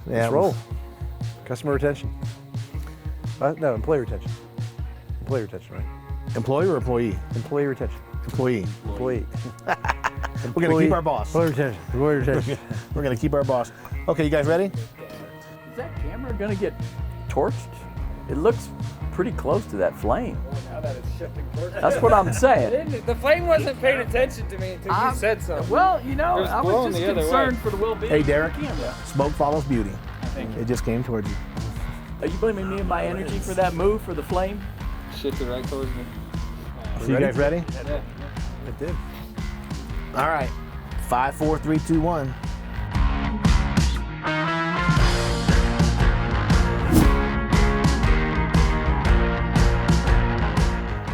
Yeah, let's roll. Customer retention. No, employee retention. Employee retention, right? Employee or employee? Employee retention. Employee. Employee. We're going to keep our boss. Employee retention. Employee retention. We're going to keep our boss. Okay, you guys ready? Is that camera gonna get torched? It looks pretty close to that flame. Now that it's shifting towards That's what I'm saying. The flame wasn't paying attention to me until you said something. Well, you know, It was I blowing was just the other concerned way. for the well-being Hey, of Derek. the camera. Smoke follows beauty. Thank you. It just came towards you. Are you blaming me and my energy for that move for the flame? Shifted right towards me. So you guys ready? Yeah. It did. All right. 5, 4, 3, 2, 1.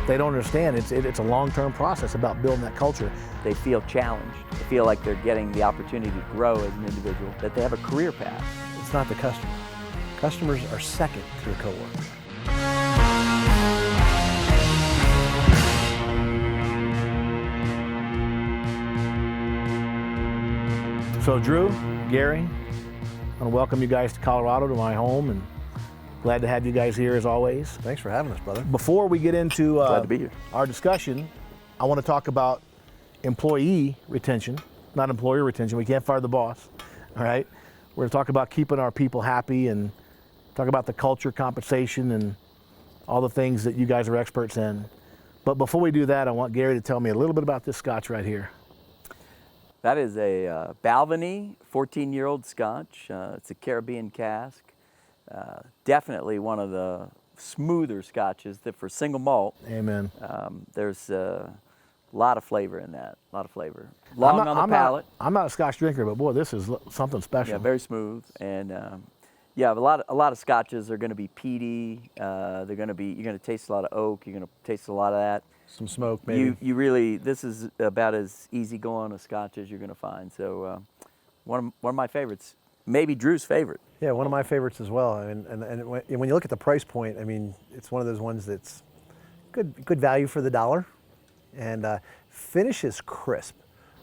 They don't understand. It's a long-term process about building that culture. They feel challenged. They feel like they're getting the opportunity to grow as an individual, that they have a career path. It's not the customer. Customers are second to the coworker. So Drew, Gary, I want to welcome you guys to Colorado, to my home, and glad to have you guys here as always. Thanks for having us, brother. Before we get into Glad to be here. our discussion, I want to talk about employee retention, not employer retention. We can't fire the boss, all right? We're going to talk about keeping our people happy and talk about the culture, compensation, and all the things that you guys are experts in. But before we do that, I want Gary to tell me a little bit about this Scotch right here. That is a Balvenie 14-year-old Scotch. It's a Caribbean cask. Definitely one of the smoother Scotches that for single malt. Amen. There's a lot of flavor in that, a lot of flavor. Long on the palate. I'm not a Scotch drinker, but boy, this is something special. Yeah, very smooth. And yeah, a lot of Scotches are going to be peaty. You're going to taste a lot of oak. You're going to taste a lot of that. Some smoke, maybe. You really, this is about as easygoing a Scotch as you're going to find. So one of my favorites, maybe Drew's favorite. Yeah, one of my favorites as well. And when you look at the price point, I mean, it's one of those ones that's good value for the dollar, and finishes crisp.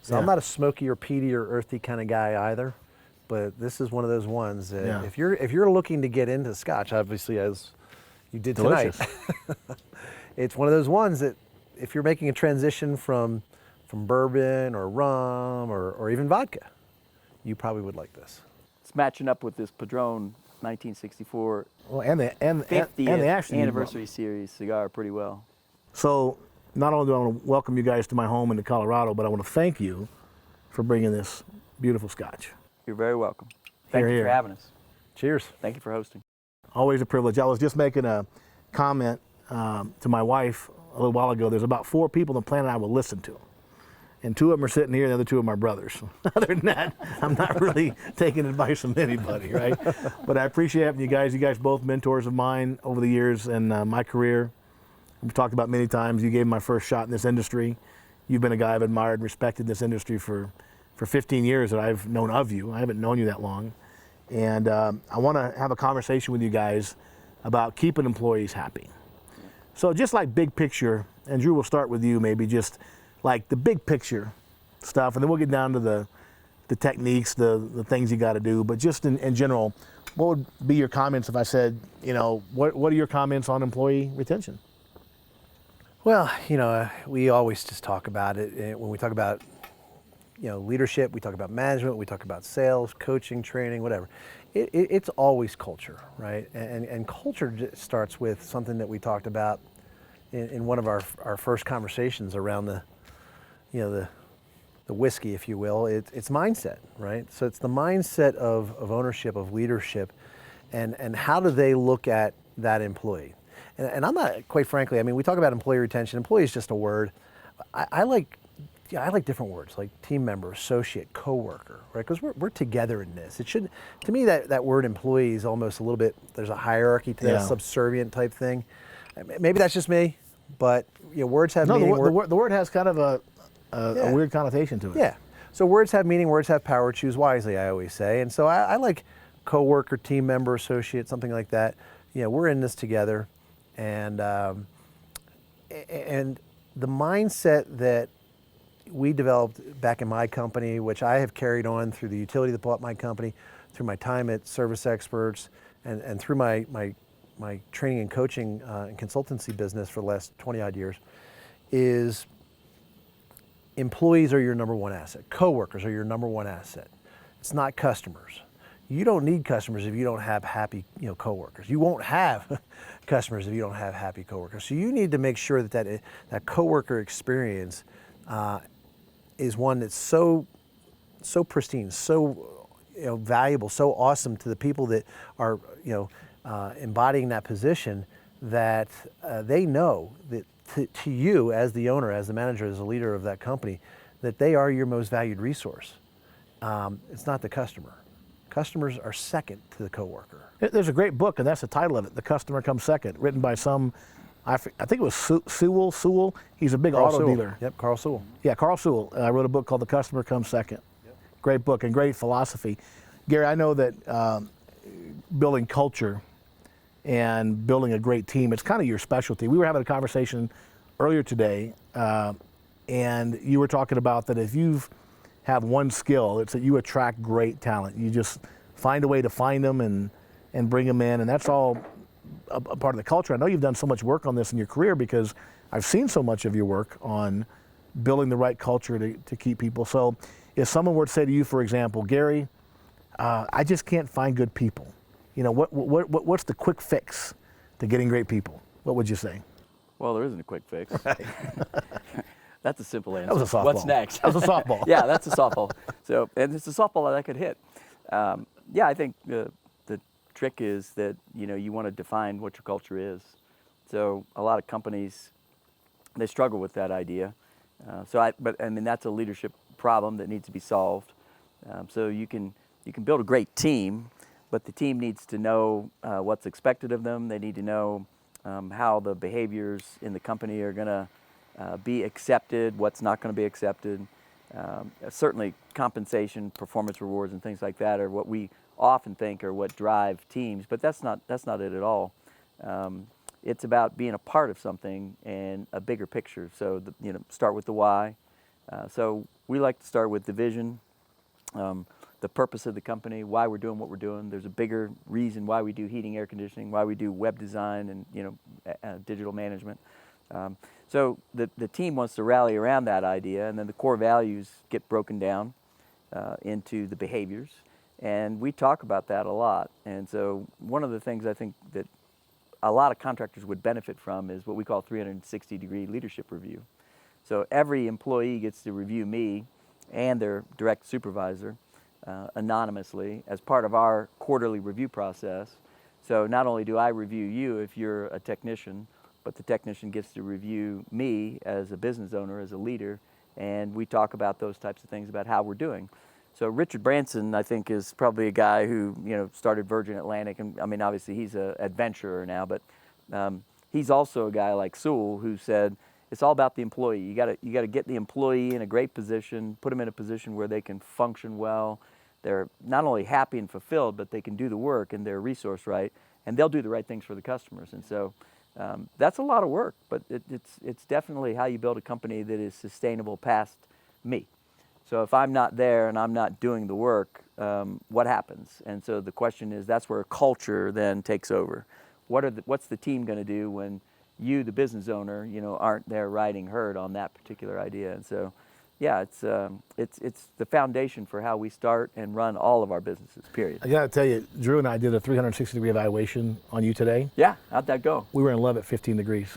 So I'm not a smoky or peaty or earthy kind of guy either, but this is one of those ones that if you're looking to get into Scotch, obviously as you did tonight, it's one of those ones that if you're making a transition from bourbon or rum or even vodka, you probably would like this. It's matching up with this Padron 1964 Well, and the 50th Ashton anniversary series cigar pretty well. So not only do I want to welcome you guys to my home into Colorado, but I want to thank you for bringing this beautiful Scotch. You're very welcome. Thank you Here. for having us. Cheers. Thank you for hosting. Always a privilege. I was just making a comment to my wife a little while ago. There's about 4 people on the planet I will listen to. And 2 of them are sitting here, and the other 2 are my brothers. Other than that, I'm not really taking advice from anybody, right? But I appreciate having you guys. You guys both mentors of mine over the years in my career. We've talked about many times. You gave me my first shot in this industry. You've been a guy I've admired and respected in this industry for 15 years that I've known of you. I haven't known you that long. And I want to have a conversation with you guys about keeping employees happy. So just like big picture, and Drew, we'll start with you maybe, just like the big picture stuff, and then we'll get down to the techniques, the things you got to do. But just in general, what would be your comments if I said, what are your comments on employee retention? Well, we always just talk about it when we talk about, leadership. We talk about management. We talk about sales, coaching, training, whatever. It's always culture, right? And culture starts with something that we talked about in one of our first conversations around the whiskey, if you will. It's mindset, right? So it's the mindset of ownership, of leadership, and how do they look at that employee? And I'm not, quite frankly, I mean, we talk about employee retention. Employee is just a word. I like different words, like team member, associate, coworker, right? Because we're together in this. It should, to me, that word employee is almost a little bit, there's a hierarchy to that, subservient type thing. Maybe that's just me, but words have meaning. The word has kind of a weird connotation to it. Yeah. So words have meaning, words have power, choose wisely, I always say. And so I like coworker, team member, associate, something like that. We're in this together. And the mindset that we developed back in my company, which I have carried on through the utility that bought my company, through my time at Service Experts, and through my training and coaching and consultancy business for the last 20 odd years, is employees are your number one asset. Coworkers are your number one asset. It's not customers. You don't need customers if you don't have happy, coworkers. You won't have customers if you don't have happy coworkers. So you need to make sure that coworker experience is one that's so pristine, so valuable, so awesome to the people that are embodying that position, that they know that to you as the owner, as the manager, as the leader of that company, that they are your most valued resource. It's not the customer. Customers are second to the coworker. There's a great book, and that's the title of it, The Customer Comes Second, written by I think it was Sewell. He's a big Carl auto Sewell. dealer. Yep, Carl Sewell. Yeah, Carl Sewell. I wrote a book called The Customer Comes Second. Yep. Great book and great philosophy. Gary, I know that building culture and building a great team, it's kind of your specialty. We were having a conversation earlier today, and you were talking about that if you have one skill, it's that you attract great talent. You just find a way to find them and bring them in, and that's all a part of the culture. I know you've done so much work on this in your career because I've seen so much of your work on building the right culture to keep people. So if someone were to say to you, for example, Gary, I just can't find good people. What's the quick fix to getting great people? What would you say? Well, there isn't a quick fix. Right. That's a simple answer. That was a softball. What's next? That was a softball. Yeah, that's a softball. So, and it's a softball that I could hit. Yeah, I think the trick is that you want to define what your culture is. So a lot of companies, they struggle with that idea. But that's a leadership problem that needs to be solved. So you can build a great team, but the team needs to know what's expected of them. They need to know how the behaviors in the company are going to be accepted, what's not going to be accepted. Certainly compensation, performance rewards, and things like that are what we often think are what drive teams, but that's not it at all. It's about being a part of something and a bigger picture. So start with the why. So we like to start with the vision, the purpose of the company, why we're doing what we're doing. There's a bigger reason why we do heating, air conditioning, why we do web design and digital management. So the team wants to rally around that idea, and then the core values get broken down into the behaviors, and we talk about that a lot. And so one of the things I think that a lot of contractors would benefit from is what we call 360-degree leadership review. So every employee gets to review me and their direct supervisor anonymously as part of our quarterly review process. So not only do I review you if you're a technician, but the technician gets to review me as a business owner, as a leader, and we talk about those types of things about how we're doing. So Richard Branson, I think, is probably a guy who started Virgin Atlantic, and obviously he's an adventurer now, but he's also a guy like Sewell who said it's all about the employee. You got to get the employee in a great position, put them in a position where they can function well. They're not only happy and fulfilled, but they can do the work and they're resourced right, and they'll do the right things for the customers. And so that's a lot of work, but it's definitely how you build a company that is sustainable past me. So if I'm not there and I'm not doing the work, what happens? And so the question is, that's where culture then takes over. What's the team going to do when you, the business owner, aren't there riding herd on that particular idea? And so, yeah, it's the foundation for how we start and run all of our businesses, period. I got to tell you, Drew and I did a 360-degree evaluation on you today. Yeah, how'd that go? We were in love at 15 degrees.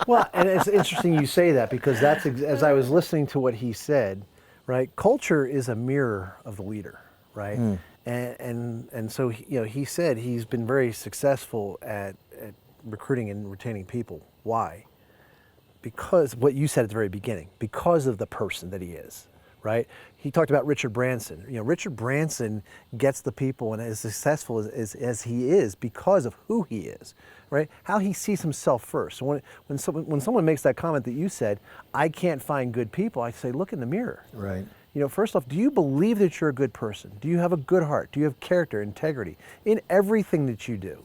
Well, and it's interesting you say that, because that's as I was listening to what he said, right? Culture is a mirror of the leader, right? And so he said he's been very successful at recruiting and retaining people. Why? Because what you said at the very beginning, because of the person that he is, right? He talked about Richard Branson. Richard Branson gets the people and is successful as he is because of who he is, right? How he sees himself first. So when someone makes that comment that you said, I can't find good people, I say, look in the mirror. Right. First off, do you believe that you're a good person? Do you have a good heart? Do you have character, integrity in everything that you do?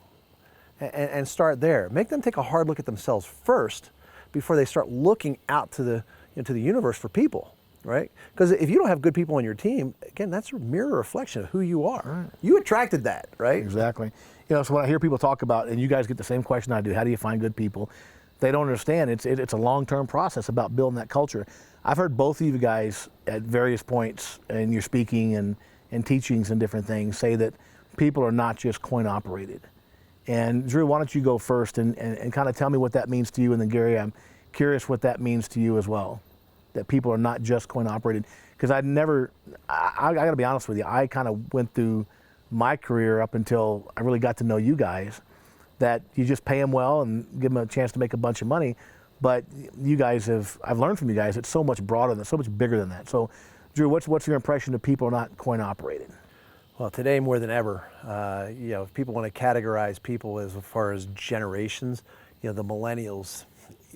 And start there. Make them take a hard look at themselves first before they start looking out to the universe for people, right? Because if you don't have good people on your team, again, that's a mirror reflection of who you are. Right. You attracted that, right? Exactly. So when I hear people talk about, and you guys get the same question I do, how do you find good people? They don't understand it's a long-term process about building that culture. I've heard both of you guys at various points in your speaking and teachings and different things say that people are not just coin operated. And Drew, why don't you go first and kind of tell me what that means to you, and then Gary, I'm curious what that means to you as well, that people are not just coin operated. Because I got to be honest with you, I kind of went through my career up until I really got to know you guys, that you just pay them well and give them a chance to make a bunch of money. But you guys I've learned from you guys, it's so much broader than, so much bigger than that. So Drew, what's your impression of people are not coin operated? Well, today more than ever, if people want to categorize people as far as generations, the millennials,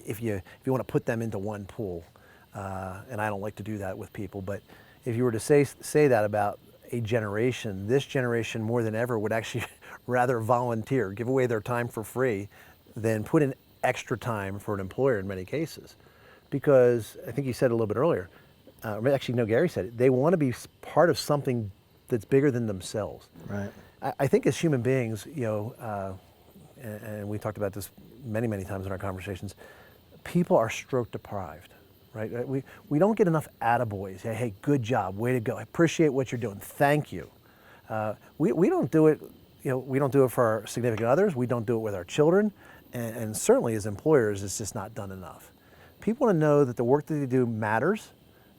if you want to put them into one pool, and I don't like to do that with people, but if you were to say that about a generation, this generation more than ever would actually rather volunteer, give away their time for free, than put in extra time for an employer in many cases. Because I think you said it a little bit earlier, actually no, Gary said it, they want to be part of something that's bigger than themselves. Right. I think as human beings, and we talked about this many, many times in our conversations, people are stroke deprived, right? We don't get enough attaboys. Hey, good job, way to go. I appreciate what you're doing. Thank you. We don't do it. We don't do it for our significant others. We don't do it with our children, and certainly as employers, it's just not done enough. People want to know that the work that they do matters.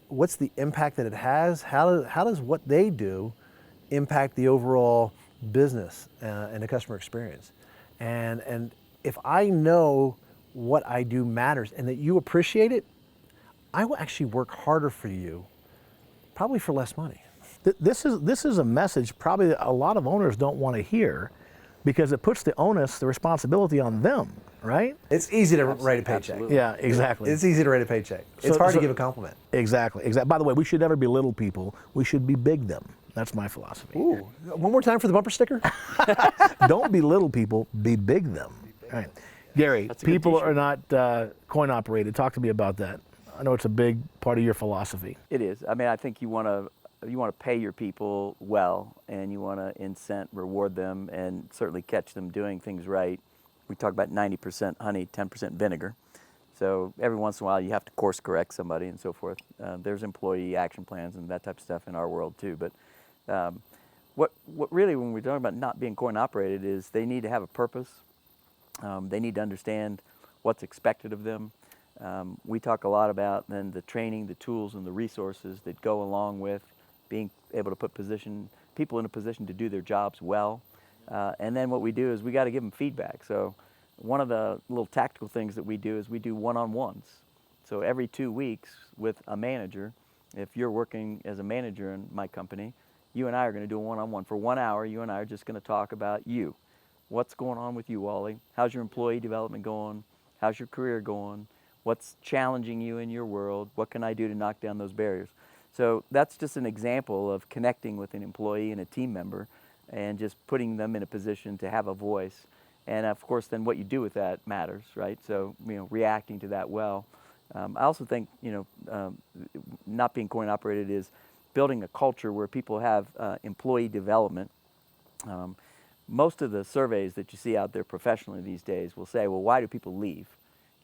What's the impact that it has? How does what they do impact the overall business and the customer experience? And if I know what I do matters and that you appreciate it, I will actually work harder for you, probably for less money. This is a message probably that a lot of owners don't want to hear, because it puts the onus, the responsibility on them, right? It's easy to write a paycheck. Absolutely. Yeah, exactly. It's easy to write a paycheck. It's hard to give a compliment. Exactly. By the way, we should never belittle people. We should be big them. That's my philosophy. Ooh, one more time for the bumper sticker. Don't belittle people, be big them. All right. Gary, people are not coin operated. Talk to me about that. I know it's a big part of your philosophy. It is. I mean, I think you want to pay your people well, and you want to incent, reward them, and certainly catch them doing things right. We talk about 90% honey, 10% vinegar. So every once in a while you have to course correct somebody and so forth. There's employee action plans and that type of stuff in our world too. But what really, when we're talking about not being coin operated, is they need to have a purpose. They need to understand what's expected of them. We talk a lot about then the training, the tools, and the resources that go along with being able to put people in a position to do their jobs well. And then what we do is we got to give them feedback. So one of the little tactical things that we do is we do one-on-ones. So every 2 weeks with a manager, if you're working as a manager in my company, you and I are going to do a one-on-one. For 1 hour, you and I are just going to talk about you. What's going on with you, Wally? How's your employee development going? How's your career going? What's challenging you in your world? What can I do to knock down those barriers? So that's just an example of connecting with an employee and a team member and just putting them in a position to have a voice. And of course, then what you do with that matters, right? So, reacting to that well. I also think, not being coin operated is building a culture where people have employee development. Most of the surveys that you see out there professionally these days will say, well, why do people leave?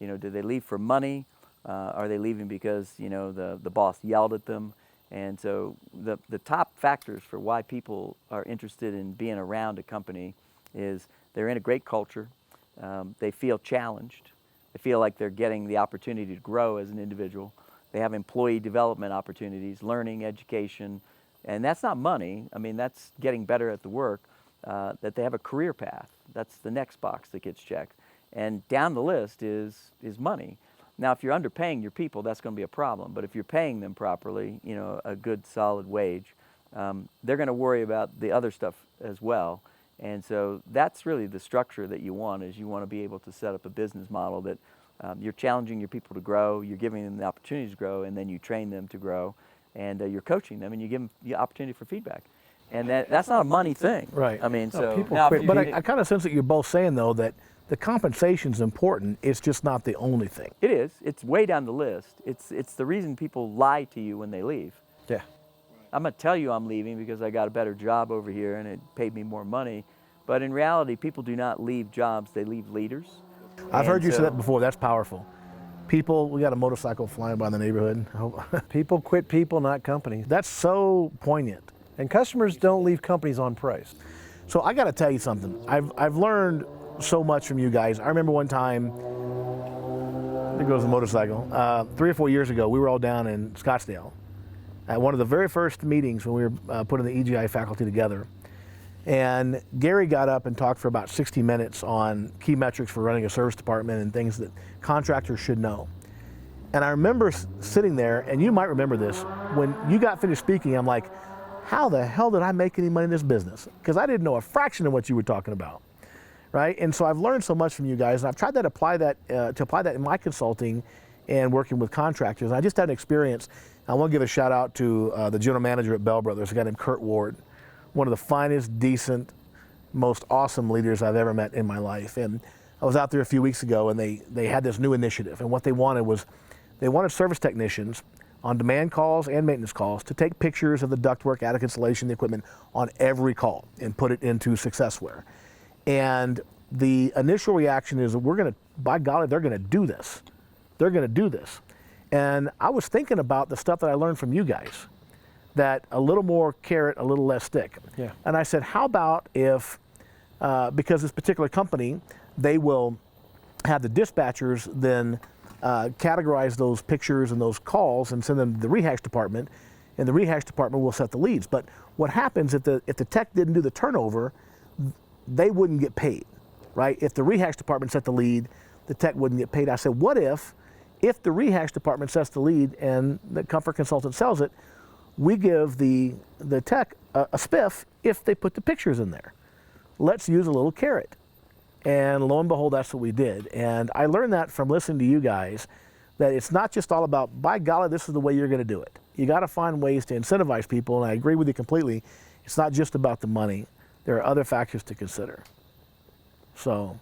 Do they leave for money? Are they leaving because, the boss yelled at them? And so the top factors for why people are interested in being around a company is they're in a great culture, they feel challenged, they feel like they're getting the opportunity to grow as an individual, they have employee development opportunities, learning, education, and that's not money, that's getting better at the work, that they have a career path, that's the next box that gets checked. And down the list is money. Now, if you're underpaying your people, that's going to be a problem. But if you're paying them properly, a good solid wage, they're going to worry about the other stuff as well. And so that's really the structure that you want, is you want to be able to set up a business model that you're challenging your people to grow, you're giving them the opportunities to grow, and then you train them to grow, and you're coaching them, and you give them the opportunity for feedback. And that's not a money thing. Right. So people now quit. But I kind of sense that you're both saying, though, that the compensation's important. It's just not the only thing. It is. It's way down the list. It's the reason people lie to you when they leave. Yeah. I'm going to tell you I'm leaving because I got a better job over here and it paid me more money. But in reality, people do not leave jobs, they leave leaders. I've heard you say that before. That's powerful. People, we got a motorcycle flying by the neighborhood. People quit people, not companies. That's so poignant. And customers don't leave companies on price. So I got to tell you something. I've learned so much from you guys. I remember one time, there goes the motorcycle, 3 or 4 years ago, we were all down in Scottsdale at one of the very first meetings when we were putting the EGI faculty together. And Gary got up and talked for about 60 minutes on key metrics for running a service department and things that contractors should know. And I remember sitting there, and you might remember this, when you got finished speaking, I'm like, how the hell did I make any money in this business? Because I didn't know a fraction of what you were talking about, right? And so I've learned so much from you guys, and I've tried to apply that in my consulting and working with contractors. And I just had an experience. I want to give a shout out to the general manager at Bell Brothers, a guy named Kurt Ward, one of the finest, decent, most awesome leaders I've ever met in my life. And I was out there a few weeks ago, and they had this new initiative, and what they wanted was, they wanted service technicians on demand calls and maintenance calls to take pictures of the ductwork, attic insulation, the equipment on every call and put it into Successware. And the initial reaction is, by golly, they're gonna do this. They're gonna do this. And I was thinking about the stuff that I learned from you guys, that a little more carrot, a little less stick. Yeah. And I said, how about if, because this particular company, they will have the dispatchers then categorize those pictures and those calls and send them to the rehash department, and the rehash department will set the leads. But what happens if the tech didn't do the turnover, they wouldn't get paid, right? If the rehash department set the lead, the tech wouldn't get paid. I said, what if the rehash department sets the lead and the comfort consultant sells it, we give the tech a spiff if they put the pictures in there. Let's use a little carrot. And lo and behold, that's what we did. And I learned that from listening to you guys, that it's not just all about, by golly, this is the way you're going to do it. You got to find ways to incentivize people, and I agree with you completely. It's not just about the money. There are other factors to consider. So,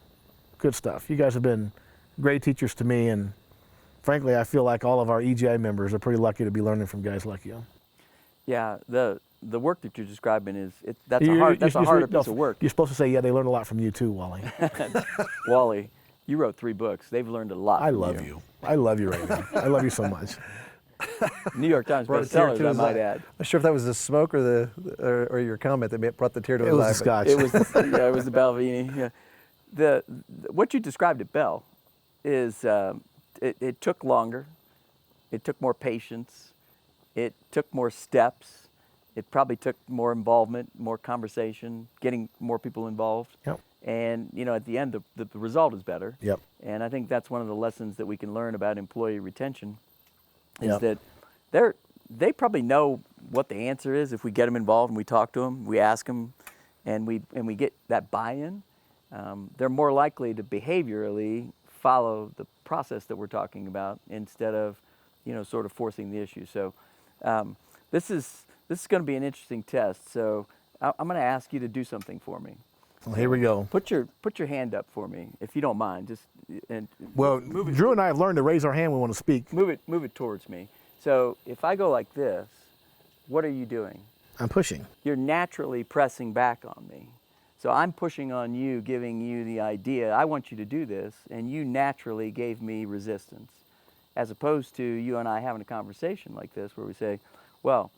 good stuff. You guys have been great teachers to me, and frankly, I feel like all of our EGI members are pretty lucky to be learning from guys like you. Yeah, the work that you're describing that's a harder piece of work. You're supposed to say, yeah, they learned a lot from you too, Wally. Wally, you wrote 3 books. They've learned a lot. I love you. I love you right now. I love you so much. New York Times bestsellers, I might add. I'm not sure if that was the smoke or or your comment that brought the tear to his eye. It was the Scotch. It was the Balvenie. Yeah. What you described at Bell is it took longer, it took more patience, it took more steps, it probably took more involvement, more conversation, getting more people involved. Yep. And at the end, the result is better. Yep. And I think that's one of the lessons that we can learn about employee retention, is Yep. that they probably know what the answer is if we get them involved and we talk to them, we ask them, and we get that buy-in. They're more likely to behaviorally follow the process that we're talking about instead of, sort of forcing the issue. So this is going to be an interesting test. So I'm going to ask you to do something for me. Well, here we go. Put your hand up for me, if you don't mind. Well, Drew and I have learned to raise our hand when we want to speak. Move it towards me. So if I go like this, what are you doing? I'm pushing. You're naturally pressing back on me. So I'm pushing on you, giving you the idea, I want you to do this, and you naturally gave me resistance. As opposed to you and I having a conversation like this where we say, well,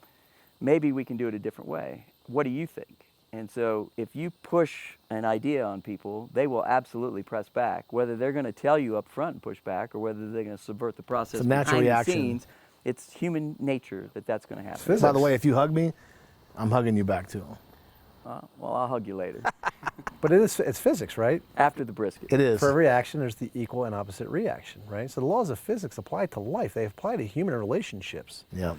maybe we can do it a different way. What do you think? And so if you push an idea on people, they will absolutely press back. Whether they're going to tell you up front and push back, or whether they're going to subvert the process It's a natural behind reaction. the scenes, it's human nature that's going to happen. Physics. By the way, if you hug me, I'm hugging you back too. Well, I'll hug you later. But it's physics, right? After the brisket. It is. For every action, there's the equal and opposite reaction, right? So the laws of physics apply to life. They apply to human relationships. Yeah.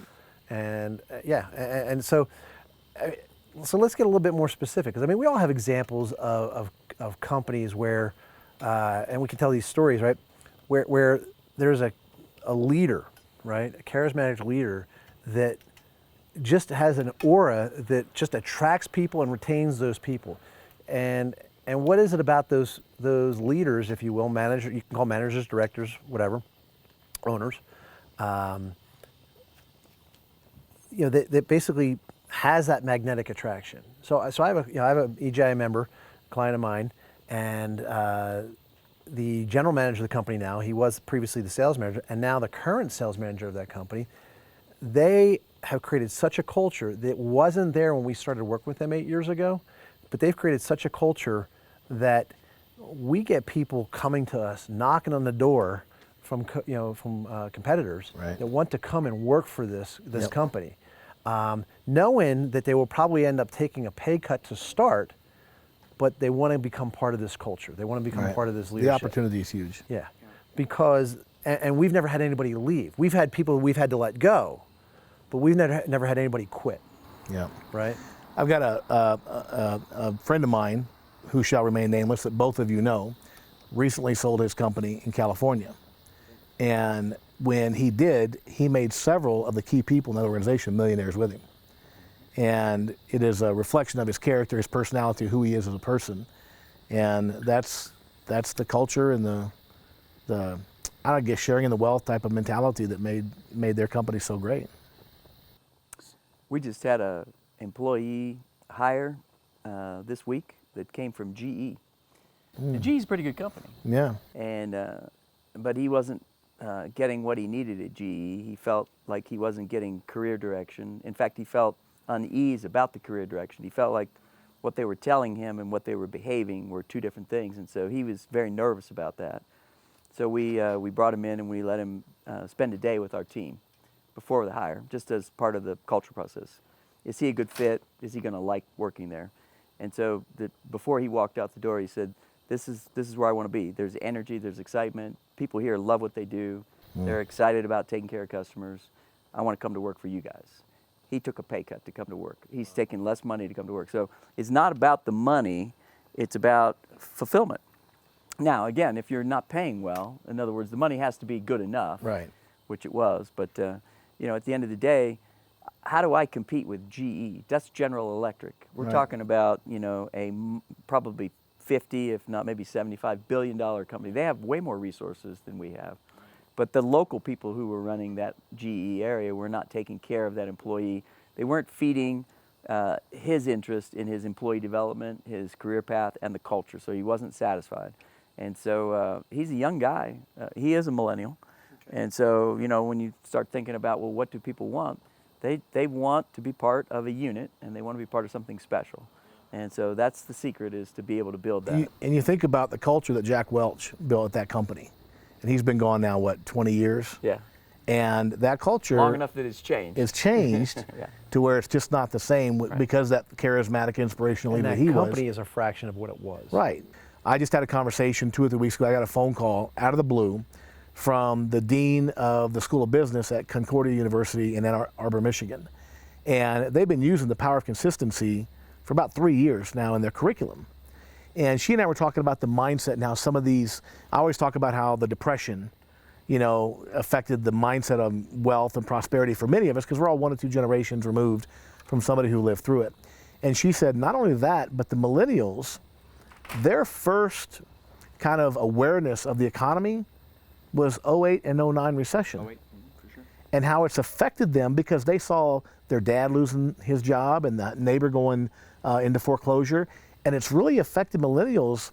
And and so let's get a little bit more specific, because we all have examples of companies where, and we can tell these stories, right? Where there's a leader, right? A charismatic leader that just has an aura that just attracts people and retains those people. And And what is it about those leaders, if you will, manager? You can call managers, directors, whatever, owners. That basically has that magnetic attraction. So I have a EGI member, client of mine, and the general manager of the company now. He was previously the sales manager, and now the current sales manager of that company. They have created such a culture that wasn't there when we started working with them 8 years ago, but they've created such a culture that we get people coming to us, knocking on the door from competitors Right. that want to come and work for this company, knowing that they will probably end up taking a pay cut to start, but they want to become part of this culture. They want to become Right. part of this The leadership. opportunity is huge. Yeah, because and we've never had anybody leave. We've had people we've had to let go, but we've never had anybody quit. Yeah. Right. I've got a friend of mine who shall remain nameless that both of you know, recently sold his company in California. And when he did, he made several of the key people in that organization millionaires with him. And it is a reflection of his character, his personality, who he is as a person. And that's the culture and the I guess sharing in the wealth type of mentality that made their company so great. We just had a employee hire this week that came from GE. And GE's a pretty good company. Yeah. And but he wasn't getting what he needed at GE. He felt like he wasn't getting career direction. In fact, he felt unease about the career direction. He felt like what they were telling him and what they were behaving were two different things, and so he was very nervous about that. So we brought him in and we let him spend a day with our team before the hire, just as part of the culture process. Is he a good fit? Is he going to like working there? And so before he walked out the door, he said, this is where I want to be. There's energy, there's excitement. People here love what they do. They're excited about taking care of customers. I want to come to work for you guys. He took a pay cut to come to work. He's taking less money to come to work. So it's not about the money, it's about fulfillment. Now, again, if you're not paying well, in other words, the money has to be good enough, Right. which it was. But at the end of the day, how do I compete with GE? That's General Electric. We're Right. talking about probably 50, if not maybe $75 billion company. They have way more resources than we have. But the local people who were running that GE area were not taking care of that employee. They weren't feeding his interest in his employee development, his career path, and the culture. So he wasn't satisfied. And so he's a young guy. He is a millennial. Okay. And so, when you start thinking about, well, what do people want? They want to be part of a unit, and they want to be part of something special. And so that's the secret, is to be able to build that. And you think about the culture that Jack Welch built at that company. And he's been gone now, 20 years? Yeah. And that culture Long enough that it's changed. is changed Yeah. to where it's just not the same because that charismatic, inspirational And leader that he was. company is a fraction of what it was. Right. I just had a conversation 2 or 3 weeks ago. I got a phone call out of the blue from the dean of the School of Business at Concordia University in Ann Arbor, Michigan. And they've been using the power of consistency for about 3 years now in their curriculum. And she and I were talking about the mindset and how some of these, I always talk about how the Depression, affected the mindset of wealth and prosperity for many of us, because we're all 1 or 2 generations removed from somebody who lived through it. And she said, not only that, but the millennials, their first kind of awareness of the economy was 08 and 09 recession. 08, for sure. And how it's affected them because they saw their dad losing his job and the neighbor going into foreclosure. And it's really affected millennials'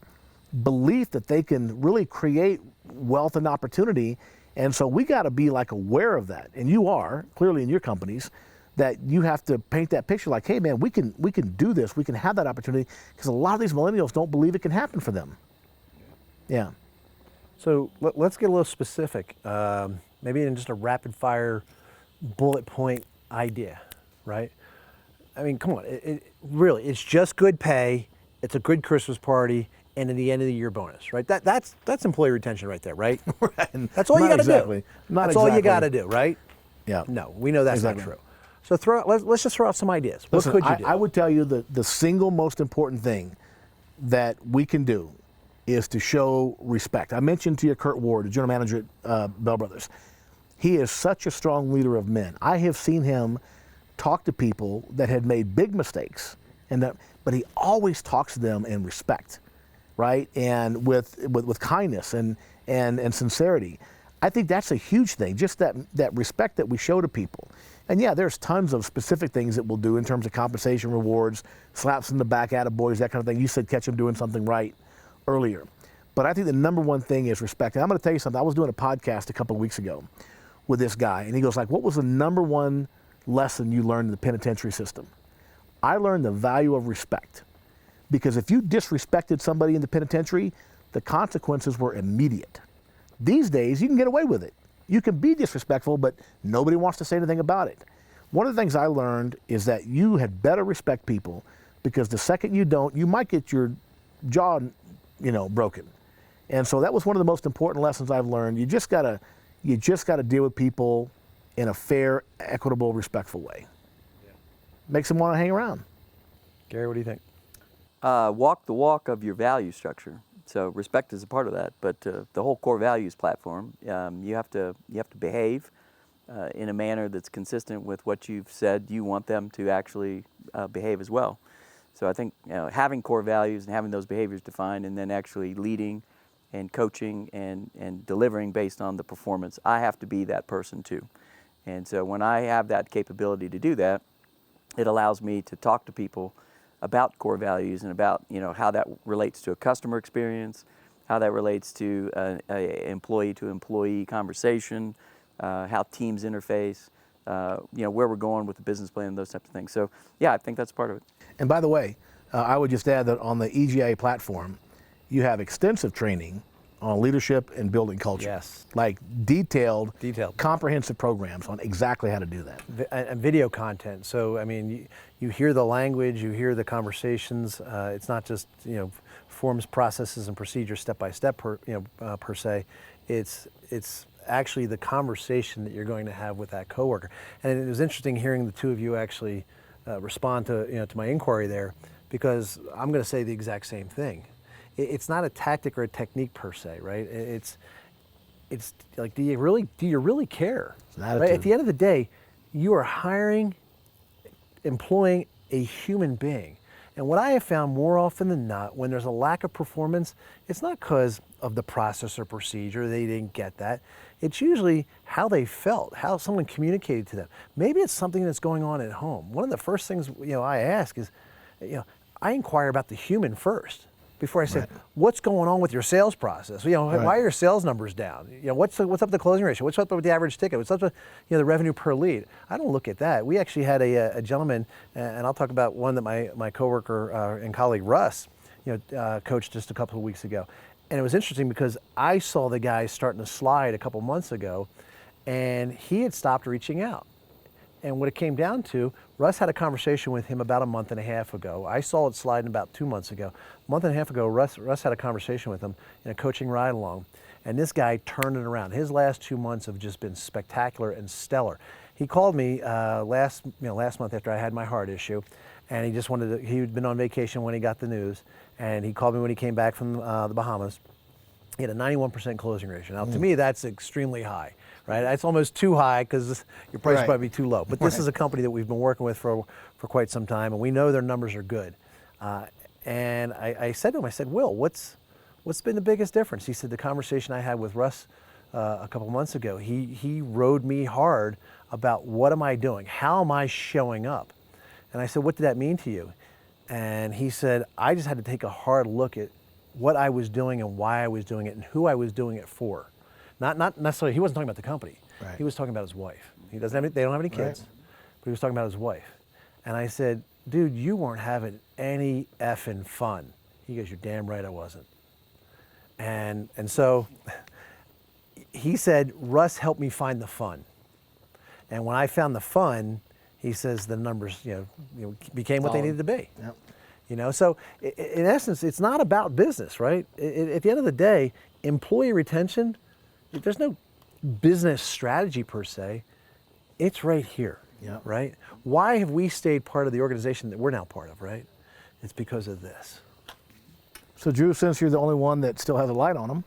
belief that they can really create wealth and opportunity. And so we got to be aware of that. And you are clearly in your companies, that you have to paint that picture like, hey man, we can do this. We can have that opportunity, because a lot of these millennials don't believe it can happen for them. Yeah. So let's get a little specific, maybe in just a rapid fire bullet point idea, right? I mean, come on, really, it's just good pay, it's a good Christmas party, and in the end of the year bonus, right? That's employee retention right there, right? Right. That's all you got to do. That's all you got to do, right? Yeah. No, we know that's Exactly. not true. So let's just throw out some ideas. Listen, what could you do? I would tell you that the single most important thing that we can do is to show respect. I mentioned to you Kurt Ward, the general manager at Bell Brothers. He is such a strong leader of men. I have seen him talk to people that had made big mistakes, but he always talks to them in respect. right? And with kindness and sincerity. I think that's a huge thing, just that respect that we show to people. And yeah, there's tons of specific things that we'll do in terms of compensation, rewards, slaps in the back, attaboys, that kind of thing. You said catch them doing something right earlier. But I think the number one thing is respect. And I'm going to tell you something. I was doing a podcast a couple of weeks ago with this guy, and he goes like, what was the number one lesson you learned in the penitentiary system? I learned the value of respect. Because if you disrespected somebody in the penitentiary, the consequences were immediate. These days, you can get away with it. You can be disrespectful, but nobody wants to say anything about it. One of the things I learned is that you had better respect people, because the second you don't, you might get your jaw, broken. And so that was one of the most important lessons I've learned. You just gotta deal with people in a fair, equitable, respectful way. Yeah. Makes them want to hang around. Gary, what do you think? Walk the walk of your value structure. So respect is a part of that, but the whole core values platform, you have to behave in a manner that's consistent with what you've said you want them to actually behave as well. So I think having core values and having those behaviors defined, and then actually leading and coaching and delivering based on the performance, I have to be that person too. And so when I have that capability to do that, it allows me to talk to people about core values and about how that relates to a customer experience, how that relates to an employee-to-employee conversation, how teams interface, where we're going with the business plan, those types of things. So yeah, I think that's part of it. And by the way, I would just add that on the EGA platform, you have extensive training on leadership and building culture. Yes. Like detailed, comprehensive programs on exactly how to do that. And video content. So, I mean, you hear the language, you hear the conversations. It's not just, forms, processes, and procedures step by step per se. It's actually the conversation that you're going to have with that coworker. And it was interesting hearing the two of you actually respond to my inquiry there, because I'm going to say the exact same thing. It's not a tactic or a technique per se, right? It's like, do you really care? Right? At the end of the day, you are employing a human being. And what I have found more often than not, when there's a lack of performance, it's not because of the process or procedure, they didn't get that. It's usually how they felt, how someone communicated to them. Maybe it's something that's going on at home. One of the first things I ask is, I inquire about the human first. Before I say, what's going on with your sales process? Why are your sales numbers down? What's up with the closing ratio? What's up with the average ticket? What's up with the revenue per lead? I don't look at that. We actually had a gentleman, and I'll talk about one that my coworker and colleague Russ, coached just a couple of weeks ago. And it was interesting because I saw the guy starting to slide a couple months ago, and he had stopped reaching out. And what it came down to, Russ had a conversation with him about a month and a half ago. I saw it sliding about 2 months ago. A month and a half ago, Russ had a conversation with him in a coaching ride along, and this guy turned it around. His last 2 months have just been spectacular and stellar. He called me last month after I had my heart issue, and he'd been on vacation when he got the news, and he called me when he came back from the Bahamas. He had a 91% closing ratio. Now, to me, that's extremely high. Right, it's almost too high because your price might be too low. But this is a company that we've been working with for quite some time, and we know their numbers are good. And I said to him, Will, what's been the biggest difference? He said, the conversation I had with Russ a couple months ago. He rode me hard about what am I doing? How am I showing up? And I said, what did that mean to you? And he said, I just had to take a hard look at what I was doing and why I was doing it and who I was doing it for. Not necessarily, he wasn't talking about the company. Right. He was talking about his wife. They don't have any kids, but he was talking about his wife. And I said, dude, you weren't having any effing fun. He goes, you're damn right I wasn't. And so he said, Russ helped me find the fun. And when I found the fun, he says the numbers became what they needed to be. Yep. So in essence, it's not about business, right? At the end of the day, employee retention, there's no business strategy per se. It's right here, right? Why have we stayed part of the organization that we're now part of, right? It's because of this. So Drew, since you're the only one that still has a light on him,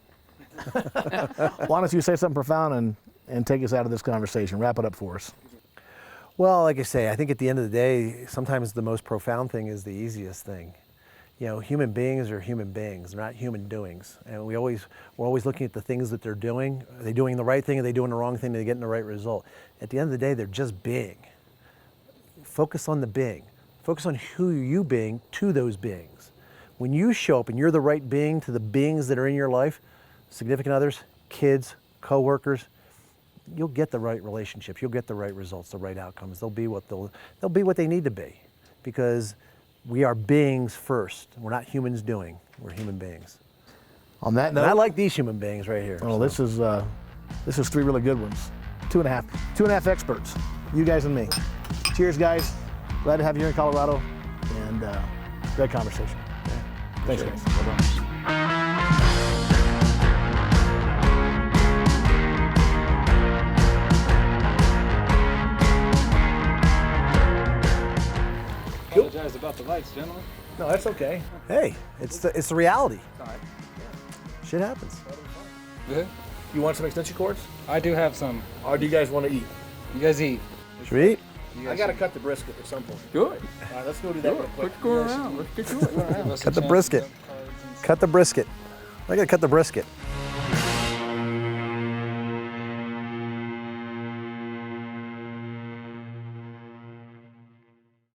why don't you say something profound and take us out of this conversation, wrap it up for us. Well, like I say, I think at the end of the day, sometimes the most profound thing is the easiest thing. you know, human beings are human beings. They're not human doings. And we're always looking at the things that they're doing. Are they doing the right thing? Are they doing the wrong thing? Are they getting the right result? At the end of the day, they're just being. Focus on the being. Focus on who you being to those beings. When you show up and you're the right being to the beings that are in your life, significant others, kids, coworkers, you'll get the right relationships. You'll get the right results, the right outcomes. They'll be what they need to be, because we are beings first. We're not humans doing. We're human beings. On that note, And I like these human beings right here. oh, so. this is 3 really good ones. 2.5 experts, you guys and me. Cheers, guys. Glad to have you here in Colorado, and great conversation. Thanks, guys. Well done. Apologize about the lights, gentlemen. No, that's okay. Hey, it's the reality. All right. Shit happens. Good. You want some extension cords? I do have some. Or do you guys want to eat? You guys eat. Should we eat? I got to cut the brisket at some point. Good. All right, let's go do that real quick. Let's go around. Let's get to it. Cut the brisket. Cut the brisket. I gotta cut the brisket.